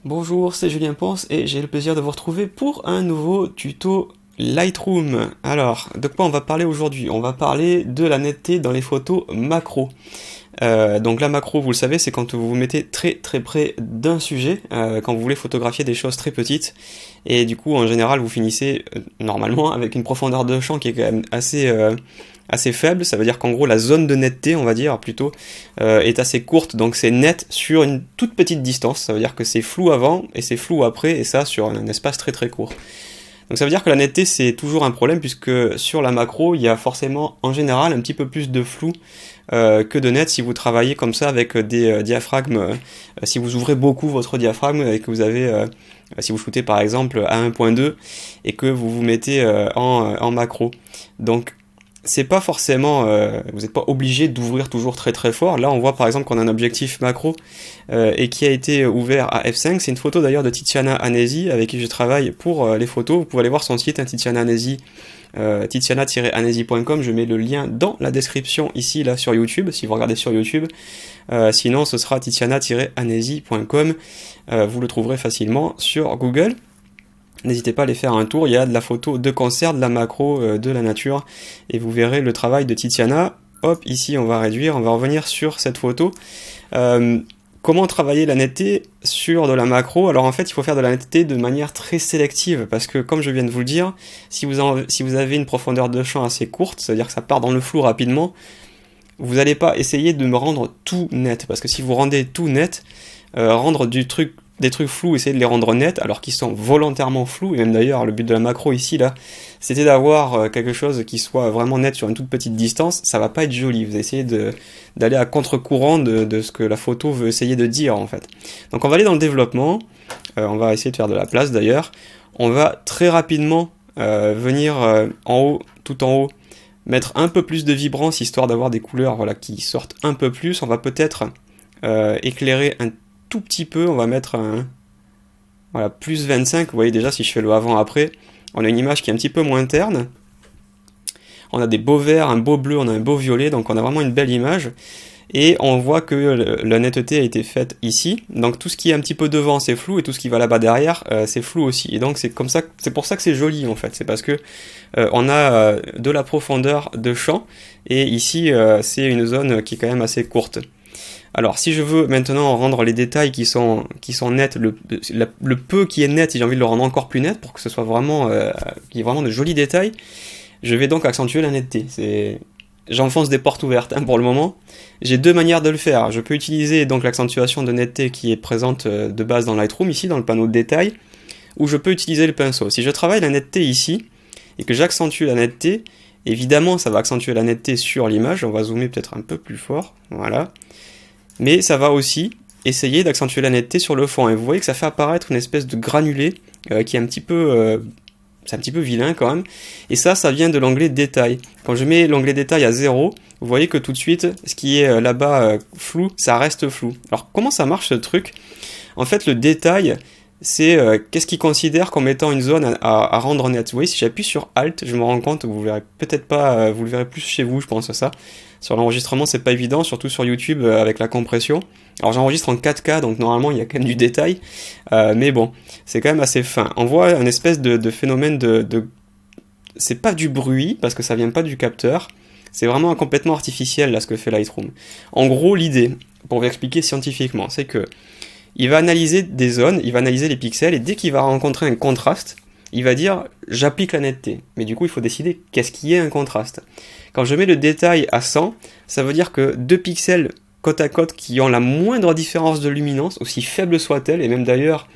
Bonjour, c'est Julien Ponce et j'ai le plaisir de vous retrouver pour un nouveau tuto Lightroom. Alors, de quoi on va parler aujourd'hui? On va parler de la netteté dans les photos macro. Donc la macro, vous le savez, c'est quand vous vous mettez très très près d'un sujet, quand vous voulez photographier des choses très petites, et du coup en général vous finissez normalement avec une profondeur de champ qui est quand même assez faible. Ça veut dire qu'en gros la zone de netteté, on va dire plutôt, est assez courte, donc c'est net sur une toute petite distance. Ça veut dire que c'est flou avant et c'est flou après, et ça sur un espace très très court. Donc ça veut dire que la netteté c'est toujours un problème, puisque sur la macro il y a forcément en général un petit peu plus de flou que de net si vous travaillez comme ça avec des diaphragmes. Si vous ouvrez beaucoup votre diaphragme et que vous avez, si vous shootez par exemple à 1.2 et que vous vous mettez en macro. Donc c'est pas forcément, vous n'êtes pas obligé d'ouvrir toujours très très fort. Là on voit par exemple qu'on a un objectif macro et qui a été ouvert à f5. C'est une photo d'ailleurs de Tiziana Anesi avec qui je travaille pour les photos. Vous pouvez aller voir son site, hein, Tiziana Anesi, tiziana-anesi.com. Je mets le lien dans la description ici là sur YouTube si vous regardez sur YouTube. Sinon ce sera tiziana-anesi.com. Vous le trouverez facilement sur Google. N'hésitez pas à aller faire un tour, il y a de la photo de concert, de la macro, de la nature, et vous verrez le travail de Tiziana. Hop, ici on va réduire, on va revenir sur cette photo. Comment travailler la netteté sur de la macro? Alors en fait il faut faire de la netteté de manière très sélective, parce que comme je viens de vous le dire, si vous avez une profondeur de champ assez courte, c'est-à-dire que ça part dans le flou rapidement, vous n'allez pas essayer de me rendre tout net, parce que si vous rendez tout net, rendre des trucs flous, essayer de les rendre nets alors qu'ils sont volontairement flous, et même d'ailleurs le but de la macro ici là, c'était d'avoir quelque chose qui soit vraiment net sur une toute petite distance. Ça va pas être joli, vous essayez d'aller à contre-courant de ce que la photo veut essayer de dire en fait. Donc on va aller dans le développement, on va essayer de faire de la place d'ailleurs, on va très rapidement venir en haut, tout en haut, mettre un peu plus de vibrance histoire d'avoir des couleurs voilà, qui sortent un peu plus. On va peut-être éclairer un tout petit peu, on va mettre un voilà, plus 25, vous voyez déjà si je fais le avant-après, on a une image qui est un petit peu moins terne, on a des beaux verts, un beau bleu, on a un beau violet, donc on a vraiment une belle image, et on voit que la netteté a été faite ici, donc tout ce qui est un petit peu devant c'est flou, et tout ce qui va là-bas derrière c'est flou aussi, et donc c'est comme ça, c'est pour ça que c'est joli en fait, c'est parce que on a de la profondeur de champ, et ici c'est une zone qui est quand même assez courte. Alors si je veux maintenant rendre les détails qui sont nets, le peu qui est net, si j'ai envie de le rendre encore plus net pour que ce soit vraiment, qu'il y ait vraiment de jolis détails, je vais donc accentuer la netteté. J'enfonce des portes ouvertes hein, pour le moment. J'ai deux manières de le faire. Je peux utiliser donc l'accentuation de netteté qui est présente de base dans Lightroom, ici dans le panneau de détail, ou je peux utiliser le pinceau. Si je travaille la netteté ici, et que j'accentue la netteté, évidemment ça va accentuer la netteté sur l'image, on va zoomer peut-être un peu plus fort, voilà. Mais ça va aussi essayer d'accentuer la netteté sur le fond. Et vous voyez que ça fait apparaître une espèce de granulé qui est un petit peu vilain quand même. Et ça vient de l'onglet détail. Quand je mets l'onglet détail à 0, vous voyez que tout de suite, ce qui est là-bas flou, ça reste flou. Alors comment ça marche ce truc? En fait, le détail, c'est qu'est-ce qu'il considère comme étant une zone à rendre nette. Vous voyez, si j'appuie sur Alt, je me rends compte, vous verrez peut-être pas, vous le verrez plus chez vous, je pense à ça. Sur l'enregistrement, c'est pas évident, surtout sur YouTube avec la compression. Alors j'enregistre en 4K, donc normalement il y a quand même du détail, mais bon, c'est quand même assez fin. On voit un espèce de phénomène c'est pas du bruit, parce que ça vient pas du capteur, c'est vraiment complètement artificiel là ce que fait Lightroom. En gros, l'idée, pour vous expliquer scientifiquement, c'est que il va analyser des zones, il va analyser les pixels, et dès qu'il va rencontrer un contraste, il va dire j'applique la netteté. Mais du coup, il faut décider qu'est-ce qui est un contraste. Quand je mets le détail à 100, ça veut dire que deux pixels côte à côte qui ont la moindre différence de luminance, aussi faible soit-elle, et même d'ailleurs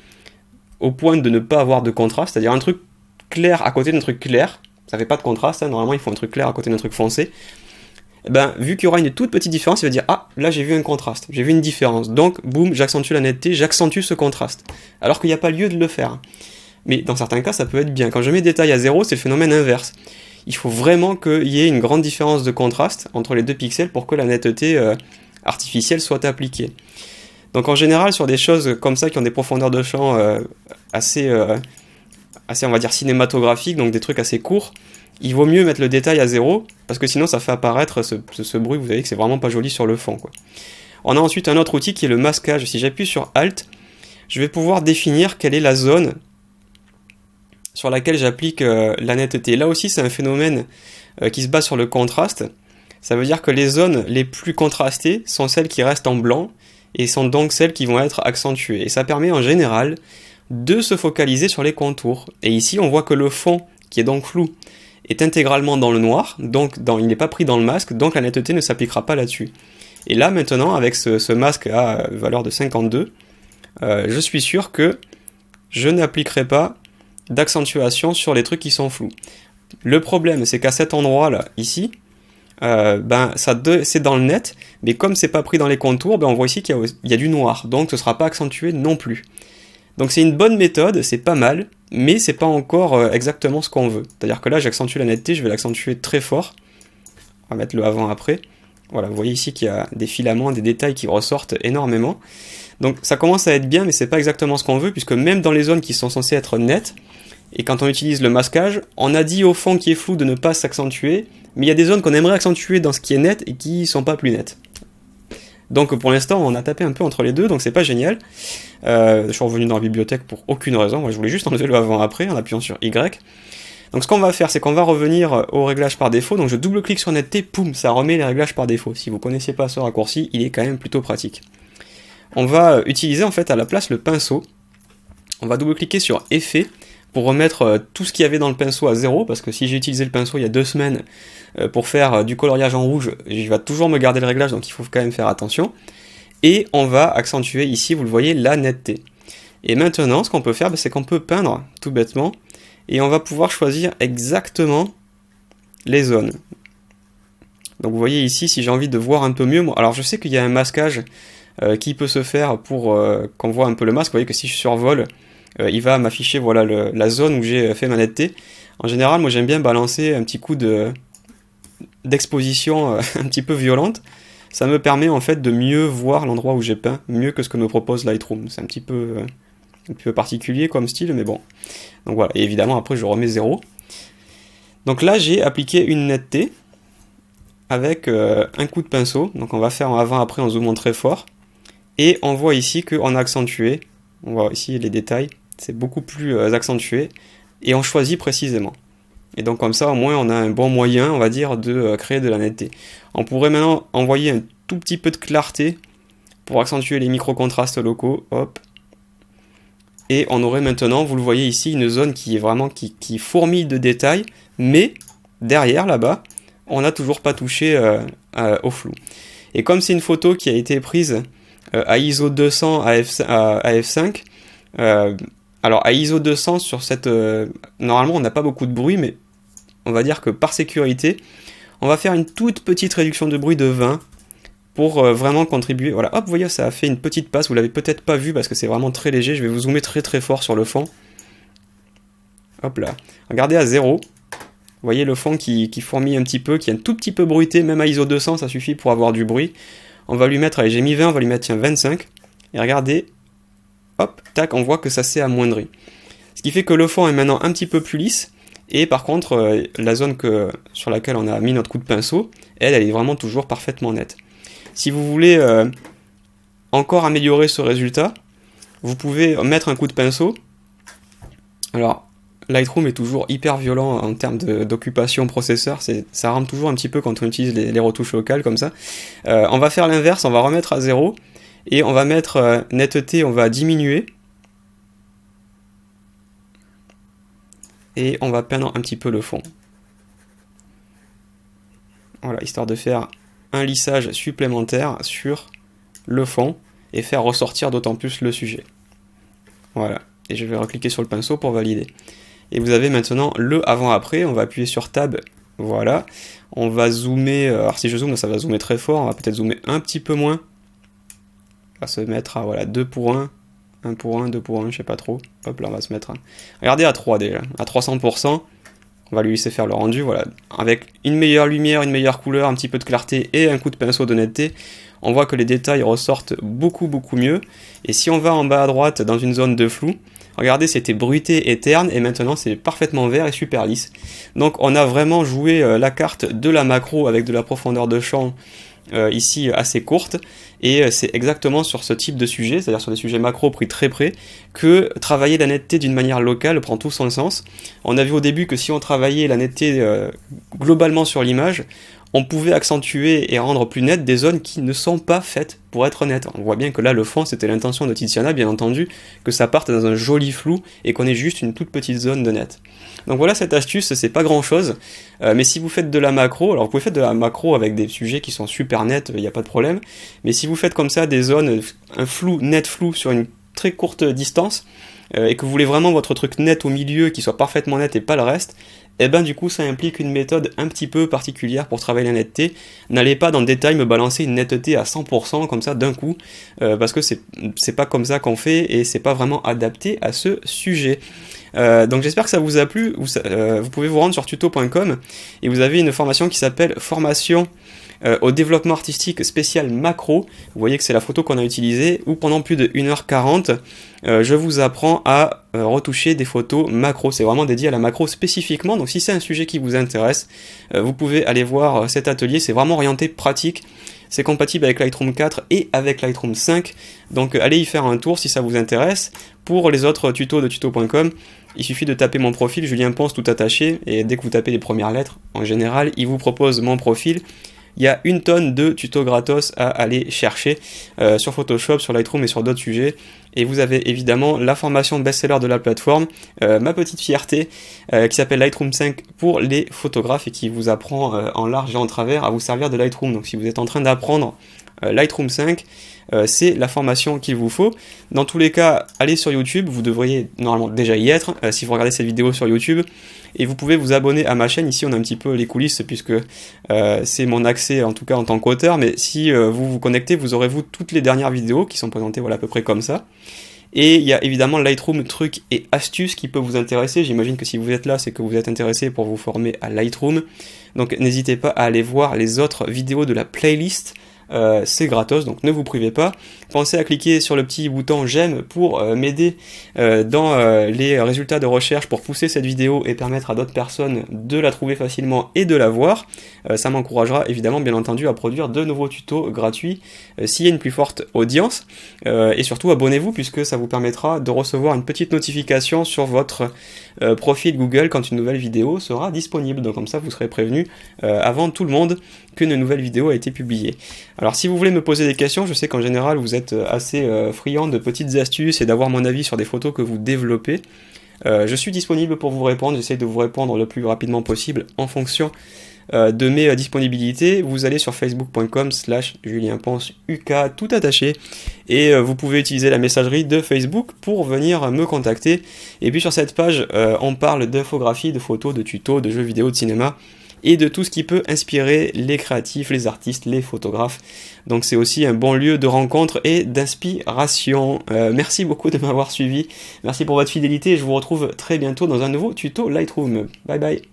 au point de ne pas avoir de contraste, c'est-à-dire un truc clair à côté d'un truc clair, ça fait pas de contraste, hein, normalement il faut un truc clair à côté d'un truc foncé, et ben, vu qu'il y aura une toute petite différence, il va dire ah, là j'ai vu un contraste, j'ai vu une différence, donc boum, j'accentue la netteté, j'accentue ce contraste, alors qu'il n'y a pas lieu de le faire. Mais dans certains cas, ça peut être bien. Quand je mets détail à 0, c'est le phénomène inverse. Il faut vraiment qu'il y ait une grande différence de contraste entre les deux pixels pour que la netteté artificielle soit appliquée. Donc en général, sur des choses comme ça qui ont des profondeurs de champ assez, on va dire, cinématographiques, donc des trucs assez courts, il vaut mieux mettre le détail à 0, parce que sinon ça fait apparaître ce bruit, vous voyez que c'est vraiment pas joli sur le fond, quoi. On a ensuite un autre outil qui est le masquage. Si j'appuie sur Alt, je vais pouvoir définir quelle est la zone sur laquelle j'applique la netteté. Là aussi, c'est un phénomène qui se base sur le contraste. Ça veut dire que les zones les plus contrastées sont celles qui restent en blanc et sont donc celles qui vont être accentuées. Et ça permet en général de se focaliser sur les contours. Et ici, on voit que le fond, qui est donc flou, est intégralement dans le noir, donc il n'est pas pris dans le masque, donc la netteté ne s'appliquera pas là-dessus. Et là, maintenant, avec ce masque à valeur de 52, je suis sûr que je n'appliquerai pas d'accentuation sur les trucs qui sont flous. Le problème, c'est qu'à cet endroit-là, ici, c'est dans le net, mais comme c'est pas pris dans les contours, on voit ici qu'il y a du noir, donc ce sera pas accentué non plus. Donc c'est une bonne méthode, c'est pas mal, mais c'est pas encore exactement ce qu'on veut. C'est-à-dire que là, j'accentue la netteté, je vais l'accentuer très fort. On va mettre le avant-après. Voilà, vous voyez ici qu'il y a des filaments, des détails qui ressortent énormément. Donc ça commence à être bien, mais c'est pas exactement ce qu'on veut, puisque même dans les zones qui sont censées être nettes, et quand on utilise le masquage, on a dit au fond qui est flou de ne pas s'accentuer, mais il y a des zones qu'on aimerait accentuer dans ce qui est net et qui sont pas plus nettes. Donc pour l'instant, on a tapé un peu entre les deux, donc c'est pas génial. Je suis revenu dans la bibliothèque pour aucune raison, moi je voulais juste enlever le avant-après en appuyant sur Y. Donc ce qu'on va faire, c'est qu'on va revenir au réglage par défaut, donc je double-clique sur netteté, poum, ça remet les réglages par défaut. Si vous connaissez pas ce raccourci, il est quand même plutôt pratique. On va utiliser en fait à la place le pinceau. On va double-cliquer sur Effet pour remettre tout ce qu'il y avait dans le pinceau à 0, parce que si j'ai utilisé le pinceau il y a 2 semaines pour faire du coloriage en rouge, il va toujours me garder le réglage, donc il faut quand même faire attention. Et on va accentuer ici, vous le voyez, la netteté. Et maintenant, ce qu'on peut faire, c'est qu'on peut peindre, tout bêtement, et on va pouvoir choisir exactement les zones. Donc vous voyez ici, si j'ai envie de voir un peu mieux, alors je sais qu'il y a un masquage qui peut se faire pour qu'on voit un peu le masque. Vous voyez que si je survole, il va m'afficher voilà, la zone où j'ai fait ma netteté. En général, moi j'aime bien balancer un petit coup d'exposition un petit peu violente. Ça me permet en fait de mieux voir l'endroit où j'ai peint, mieux que ce que me propose Lightroom. C'est un petit peu particulier comme style, mais bon. Donc voilà, et évidemment après je remets 0. Donc là j'ai appliqué une netteté avec un coup de pinceau. Donc on va faire en avant-après en zoomant très fort. Et on voit ici qu'on a accentué. On voit ici les détails. C'est beaucoup plus accentué. Et on choisit précisément. Et donc comme ça, au moins, on a un bon moyen, on va dire, de créer de la netteté. On pourrait maintenant envoyer un tout petit peu de clarté pour accentuer les micro-contrastes locaux. Hop. Et on aurait maintenant, vous le voyez ici, une zone qui est vraiment qui fourmille de détails. Mais derrière, là-bas, on n'a toujours pas touché au flou. Et comme c'est une photo qui a été prise à ISO 200 à f5, alors à ISO 200 sur cette... normalement on n'a pas beaucoup de bruit, mais on va dire que par sécurité, on va faire une toute petite réduction de bruit de 20 pour vraiment contribuer. Voilà, hop, vous voyez, ça a fait une petite passe, vous l'avez peut-être pas vu parce que c'est vraiment très léger, je vais vous zoomer très très fort sur le fond. Hop là, regardez à 0. Vous voyez le fond qui fourmille un petit peu, qui est un tout petit peu bruité, même à ISO 200, ça suffit pour avoir du bruit. On va lui mettre, allez, j'ai mis 20, on va lui mettre, tiens, 25. Et regardez, hop, tac, on voit que ça s'est amoindri. Ce qui fait que le fond est maintenant un petit peu plus lisse, et par contre, la zone sur laquelle on a mis notre coup de pinceau, elle est vraiment toujours parfaitement nette. Si vous voulez encore améliorer ce résultat, vous pouvez mettre un coup de pinceau. Alors, Lightroom est toujours hyper violent en termes d'occupation processeur, ça rame toujours un petit peu quand on utilise les retouches locales comme ça. On va faire l'inverse, on va remettre à 0, et on va mettre netteté, on va diminuer. Et on va peindre un petit peu le fond. Voilà, histoire de faire un lissage supplémentaire sur le fond, et faire ressortir d'autant plus le sujet. Voilà, et je vais recliquer sur le pinceau pour valider. Et vous avez maintenant le avant-après, on va appuyer sur Tab, voilà. On va zoomer, alors si je zoome, ça va zoomer très fort, on va peut-être zoomer un petit peu moins. On va se mettre à voilà, 2 pour 1, 1 pour 1, 2 pour 1, je sais pas trop. Hop là, on va se mettre, regardez à 3 déjà, à 300%. On va lui laisser faire le rendu, voilà. Avec une meilleure lumière, une meilleure couleur, un petit peu de clarté et un coup de pinceau d'honnêteté, on voit que les détails ressortent beaucoup mieux. Et si on va en bas à droite dans une zone de flou, regardez, c'était bruité et terne, et maintenant c'est parfaitement vert et super lisse. Donc on a vraiment joué la carte de la macro avec de la profondeur de champ ici assez courte, et c'est exactement sur ce type de sujet, c'est-à-dire sur des sujets macro pris très près, que travailler la netteté d'une manière locale prend tout son sens. On a vu au début que si on travaillait la netteté globalement sur l'image, on pouvait accentuer et rendre plus nettes des zones qui ne sont pas faites pour être nettes. On voit bien que là, le fond, c'était l'intention de Tiziana, bien entendu, que ça parte dans un joli flou et qu'on ait juste une toute petite zone de net. Donc voilà, cette astuce, c'est pas grand chose, mais si vous faites de la macro, alors vous pouvez faire de la macro avec des sujets qui sont super nets, il n'y a pas de problème, mais si vous faites comme ça des zones, un flou, net flou sur une très courte distance, et que vous voulez vraiment votre truc net au milieu, qui soit parfaitement net et pas le reste, et ben du coup ça implique une méthode un petit peu particulière pour travailler la netteté. N'allez pas dans le détail me balancer une netteté à 100% comme ça d'un coup, parce que c'est pas comme ça qu'on fait et c'est pas vraiment adapté à ce sujet. Donc j'espère que ça vous a plu. Vous pouvez vous rendre sur tuto.com et vous avez une formation qui s'appelle formation au développement artistique spécial macro. Vous voyez que c'est la photo qu'on a utilisée, où pendant plus de 1h40 je vous apprends à retoucher des photos macro. C'est vraiment dédié à la macro spécifiquement, donc si c'est un sujet qui vous intéresse, vous pouvez aller voir cet atelier. C'est vraiment orienté pratique, c'est compatible avec Lightroom 4 et avec Lightroom 5, donc allez y faire un tour si ça vous intéresse. Pour les autres tutos de tuto.com, il suffit de taper mon profil Julien Ponce tout attaché, et dès que vous tapez les premières lettres, en général, il vous propose mon profil. Il y a une tonne de tutos gratos à aller chercher sur Photoshop, sur Lightroom et sur d'autres sujets. Et vous avez évidemment la formation best-seller de la plateforme, ma petite fierté, qui s'appelle Lightroom 5 pour les photographes et qui vous apprend en large et en travers à vous servir de Lightroom. Donc si vous êtes en train d'apprendre Lightroom 5, c'est la formation qu'il vous faut. Dans tous les cas, allez sur YouTube, vous devriez normalement déjà y être si vous regardez cette vidéo sur YouTube, et vous pouvez vous abonner à ma chaîne. Ici on a un petit peu les coulisses puisque c'est mon accès en tout cas en tant qu'auteur, mais si vous vous connectez, vous aurez toutes les dernières vidéos qui sont présentées voilà, à peu près comme ça. Et il y a évidemment Lightroom trucs et astuces qui peuvent vous intéresser. J'imagine que si vous êtes là, c'est que vous êtes intéressé pour vous former à Lightroom. Donc n'hésitez pas à aller voir les autres vidéos de la playlist. C'est gratos, donc ne vous privez pas. Pensez à cliquer sur le petit bouton j'aime pour m'aider dans les résultats de recherche, pour pousser cette vidéo et permettre à d'autres personnes de la trouver facilement et de la voir. Ça m'encouragera évidemment bien entendu à produire de nouveaux tutos gratuits s'il y a une plus forte audience. Et surtout abonnez-vous, puisque ça vous permettra de recevoir une petite notification sur votre profil Google quand une nouvelle vidéo sera disponible. Donc comme ça vous serez prévenu avant tout le monde qu'une nouvelle vidéo a été publiée. Alors si vous voulez me poser des questions, je sais qu'en général vous êtes assez friand de petites astuces et d'avoir mon avis sur des photos que vous développez. Je suis disponible pour vous répondre, j'essaie de vous répondre le plus rapidement possible en fonction de mes disponibilités. Vous allez sur facebook.com/julienponceuk tout attaché, et vous pouvez utiliser la messagerie de Facebook pour venir me contacter. Et puis sur cette page, on parle d'infographie, de photos, de tutos, de jeux vidéo, de cinéma, et de tout ce qui peut inspirer les créatifs, les artistes, les photographes. Donc c'est aussi un bon lieu de rencontre et d'inspiration. Merci beaucoup de m'avoir suivi, merci pour votre fidélité, et je vous retrouve très bientôt dans un nouveau tuto Lightroom. Bye bye.